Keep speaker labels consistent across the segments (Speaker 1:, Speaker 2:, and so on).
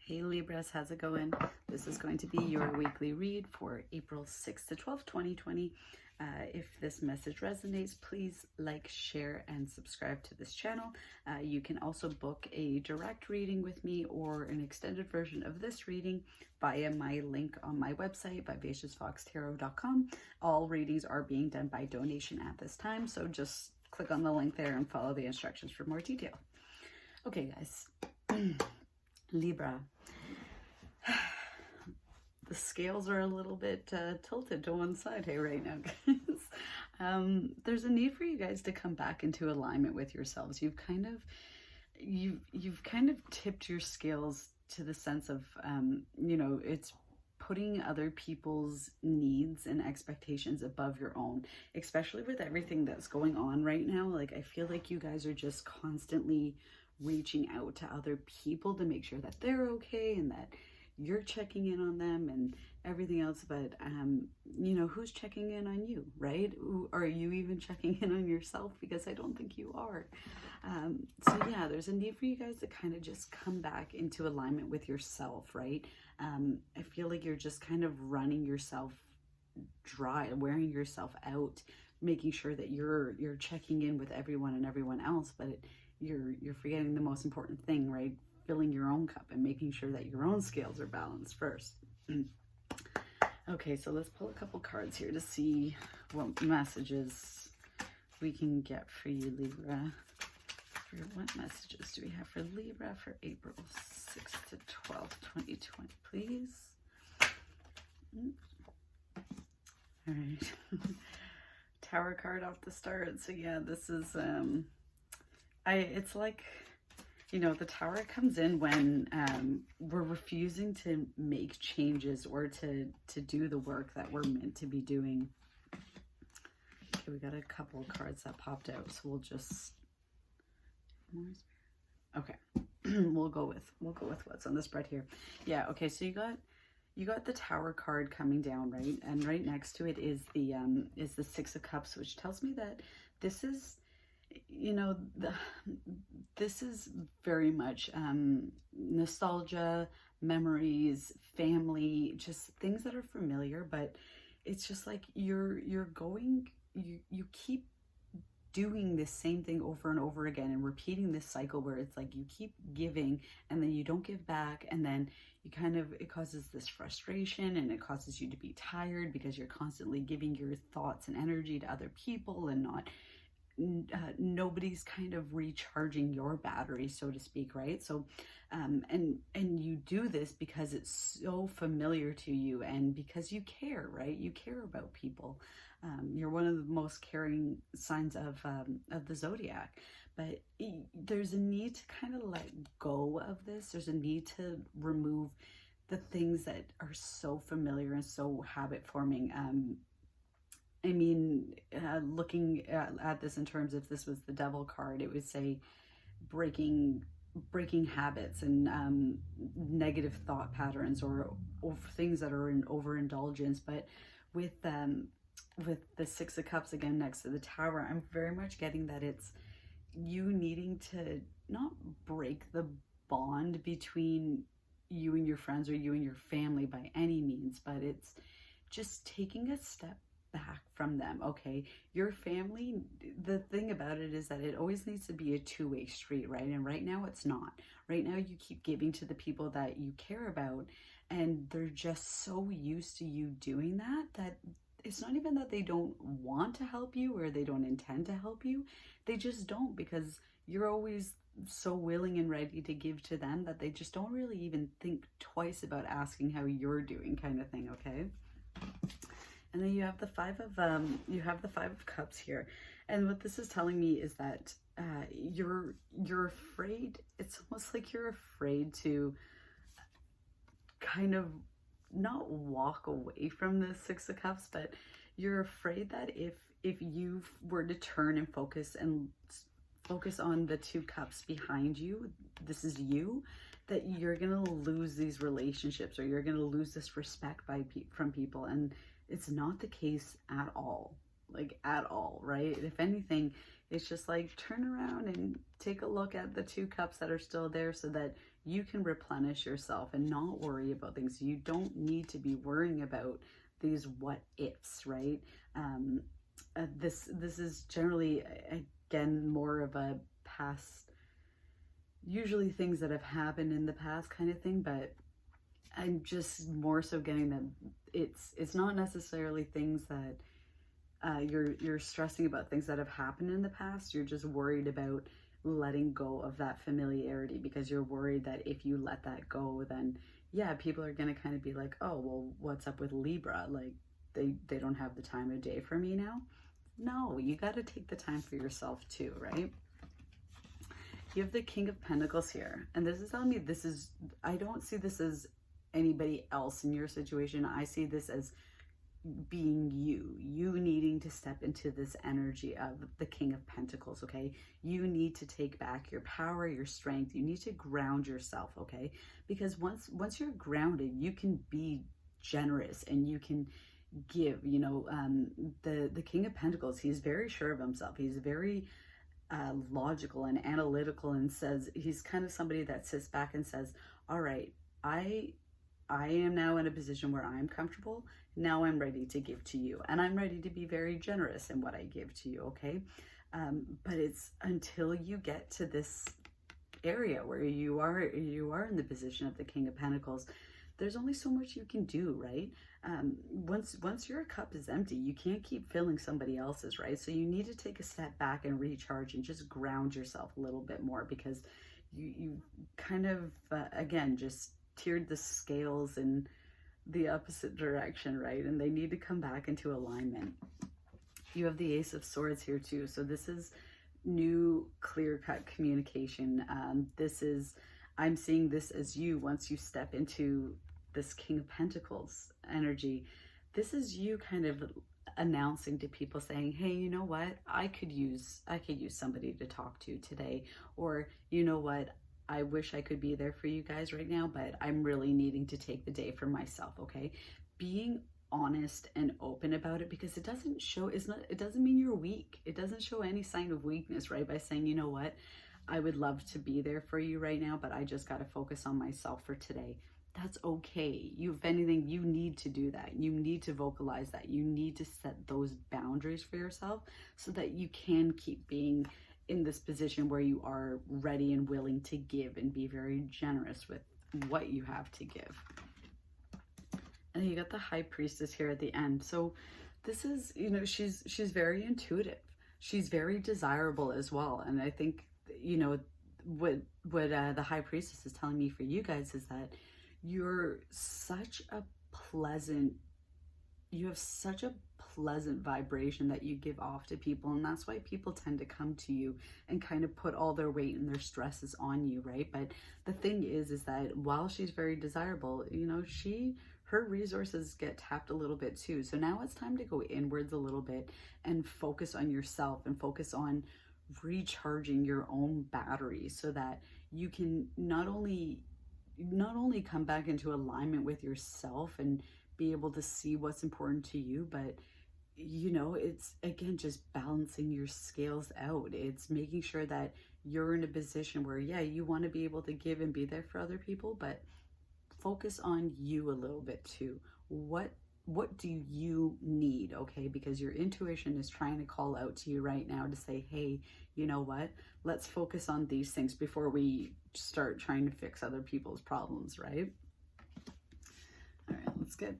Speaker 1: Hey Libras, how's it going? This is going to be your weekly read for April 6th to 12th, 2020. If this message resonates, please like, share, and subscribe to this channel. You can also book a direct reading with me or an extended version of this reading via my link on my website, vivaciousfoxtarot.com. All readings are being done by donation at this time, so just click on the link there and follow the instructions for more detail. Okay, guys. Libra. The scales are a little bit tilted to one side here right now, guys. There's a need for you guys to come back into alignment with yourselves. You've kind of tipped your scales to the sense of, it's putting other people's needs and expectations above your own, especially with everything that's going on right now. Like, I feel like you guys are just constantly reaching out to other people to make sure that they're okay and that you're checking in on them and everything else. But who's checking in on you, right? Are you even checking in on yourself? Because I don't think you are. So yeah, there's a need for you guys to kind of just come back into alignment with yourself, right? I feel like you're just kind of running yourself dry, wearing yourself out, making sure that you're checking in with everyone and everyone else, but you're forgetting the most important thing, right? Filling your own cup and making sure that your own scales are balanced first. Okay, so let's pull a couple cards here to see what messages we can get for you, Libra. What messages do we have for Libra for April 6th to 12th, 2020, please? All right. Tower card off the start. So yeah, this is it's like, the Tower comes in when we're refusing to make changes or to do the work that we're meant to be doing. Okay, we got a couple of cards that popped out, so we'll just, okay, we'll go with what's on the spread here. Yeah, okay, so you got the Tower card coming down, right? And right next to it is the Six of Cups, which tells me that this is, this is very much nostalgia, memories, family, just things that are familiar. But it's just like you keep doing this same thing over and over again and repeating this cycle where it's like you keep giving and then you don't give back, and then it causes this frustration and it causes you to be tired because you're constantly giving your thoughts and energy to other people and nobody's kind of recharging your battery, so to speak, right? So and you do this because it's so familiar to you and because you care, right? You care about people. You're one of the most caring signs of the zodiac, but there's a need to kind of let go of this. There's a need to remove the things that are so familiar and so habit forming. Looking at this in terms of, if this was the Devil card, it would say breaking habits and negative thought patterns or things that are in overindulgence. But with the Six of Cups again next to the Tower, I'm very much getting that it's you needing to not break the bond between you and your friends or you and your family by any means, but it's just taking a step back from them. Okay, your family, the thing about it is that it always needs to be a two-way street, right? And right now it's not. Right now you keep giving to the people that you care about and they're just so used to you doing that it's not even that they don't want to help you or they don't intend to help you. They just don't, because you're always so willing and ready to give to them that they just don't really even think twice about asking how you're doing, kind of thing. Okay. And then you have the Five of Cups here, and what this is telling me is that you're afraid. It's almost like you're afraid to kind of not walk away from the Six of Cups, but you're afraid that if you were to turn and focus on the two cups behind you, this is you, that you're gonna lose these relationships or you're gonna lose this respect from people. And it's not the case at all. like at all, right? If anything, it's just like turn around and take a look at the 2 cups that are still there so that you can replenish yourself and not worry about things. You don't need to be worrying about these what ifs, right? This is generally, again, more of a past, usually things that have happened in the past kind of thing, but I'm just more so getting that it's not necessarily things that you're stressing about things that have happened in the past. You're just worried about letting go of that familiarity, because you're worried that if you let that go, then yeah, people are going to kind of be like, oh, well, what's up with Libra? Like they don't have the time of day for me now. No, you got to take the time for yourself too, right? You have the King of Pentacles here, and this is telling me I don't see this as anybody else in your situation. I see this as being you needing to step into this energy of the King of Pentacles, okay? You need to take back your power, your strength. You need to ground yourself, okay? Because once you're grounded, you can be generous and you can give. You know, the King of Pentacles, he's very sure of himself. He's very logical and analytical, and says, he's kind of somebody that sits back and says, all right, I am now in a position where I'm comfortable. Now I'm ready to give to you, and I'm ready to be very generous in what I give to you, okay? But it's until you get to this area where you are in the position of the King of Pentacles, there's only so much you can do, right? Once your cup is empty, you can't keep filling somebody else's, right? So you need to take a step back and recharge and just ground yourself a little bit more, because you kind of, again, just tiered the scales in the opposite direction, right? And they need to come back into alignment. You have the Ace of Swords here too. So this is new, clear-cut communication. I'm seeing this as you, once you step into this King of Pentacles energy, this is you kind of announcing to people, saying, hey, you know what? I could use somebody to talk to today. Or, you know what? I wish I could be there for you guys right now, but I'm really needing to take the day for myself, okay? Being honest and open about it, because it doesn't mean you're weak. It doesn't show any sign of weakness, right? By saying, you know what? I would love to be there for you right now, but I just got to focus on myself for today. That's okay. If anything, you need to do that. You need to vocalize that. You need to set those boundaries for yourself so that you can keep being in this position where you are ready and willing to give and be very generous with what you have to give. And you got the High Priestess here at the end. So this is, you know, she's very intuitive. She's very desirable as well. And I think, you know, what the High Priestess is telling me for you guys is that you have such a pleasant vibration that you give off to people, and that's why people tend to come to you and kind of put all their weight and their stresses on you, right? But the thing is that while she's very desirable, you know, her resources get tapped a little bit too. So now it's time to go inwards a little bit and focus on yourself and focus on recharging your own battery, so that you can not only come back into alignment with yourself and be able to see what's important to you, but you know, it's again just balancing your scales out. It's making sure that you're in a position where, yeah, you want to be able to give and be there for other people, but focus on you a little bit too. What do you need, okay? Because your intuition is trying to call out to you right now to say, hey, you know what? Let's focus on these things before we start trying to fix other people's problems, right? All right, let's get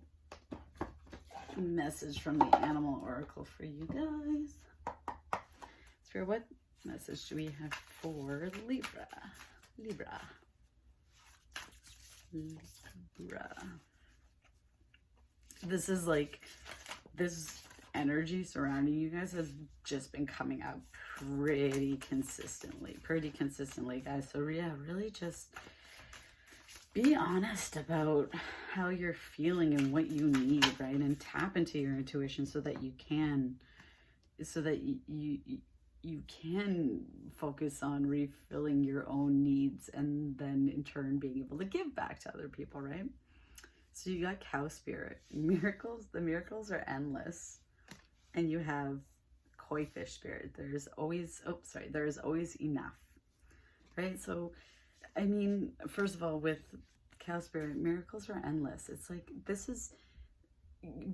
Speaker 1: a message from the Animal Oracle for you guys. So what message do we have for Libra? Libra. This is like, this energy surrounding you guys has just been coming up pretty consistently, guys. So yeah, really just be honest about how you're feeling and what you need, right? And tap into your intuition so that you can focus on refilling your own needs, and then in turn being able to give back to other people, right? So you got Cow Spirit. Miracles, the miracles are endless. and you have koi fish spirit. There's always, oh, sorry, there's always enough, right? So, I mean, first of all, with cow spirit, miracles are endless. It's like, this is,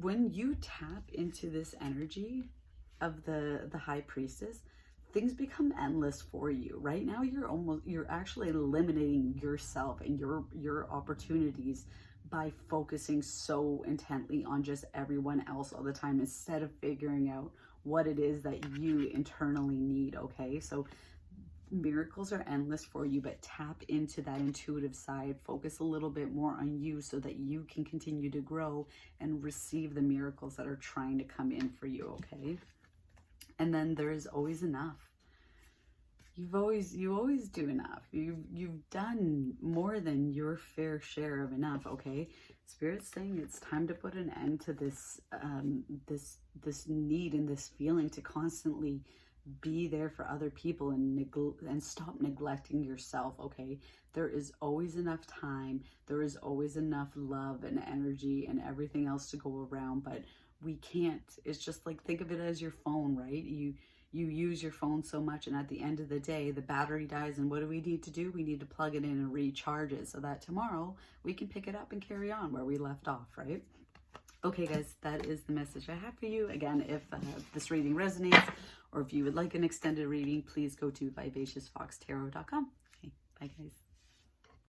Speaker 1: when you tap into this energy of the high priestess, things become endless for you. Right now, you're actually eliminating yourself and your opportunities by focusing so intently on just everyone else all the time, instead of figuring out what it is that you internally need. Okay, so miracles are endless for you, but tap into that intuitive side. Focus a little bit more on you so that you can continue to grow and receive the miracles that are trying to come in for you. Okay, and then there's always enough. You always do enough. You've done more than your fair share of enough. Okay, Spirit's saying it's time to put an end to this this need and this feeling to constantly be there for other people and stop neglecting yourself. Okay, there is always enough time, there is always enough love and energy and everything else to go around, but we can't, it's just like, think of it as your phone, right? You use your phone so much, and at the end of the day, the battery dies, and what do we need to do? We need to plug it in and recharge it so that tomorrow we can pick it up and carry on where we left off, right? Okay, guys, that is the message I have for you. Again, if this reading resonates, or if you would like an extended reading, please go to vivaciousfoxtarot.com. Okay, bye, guys.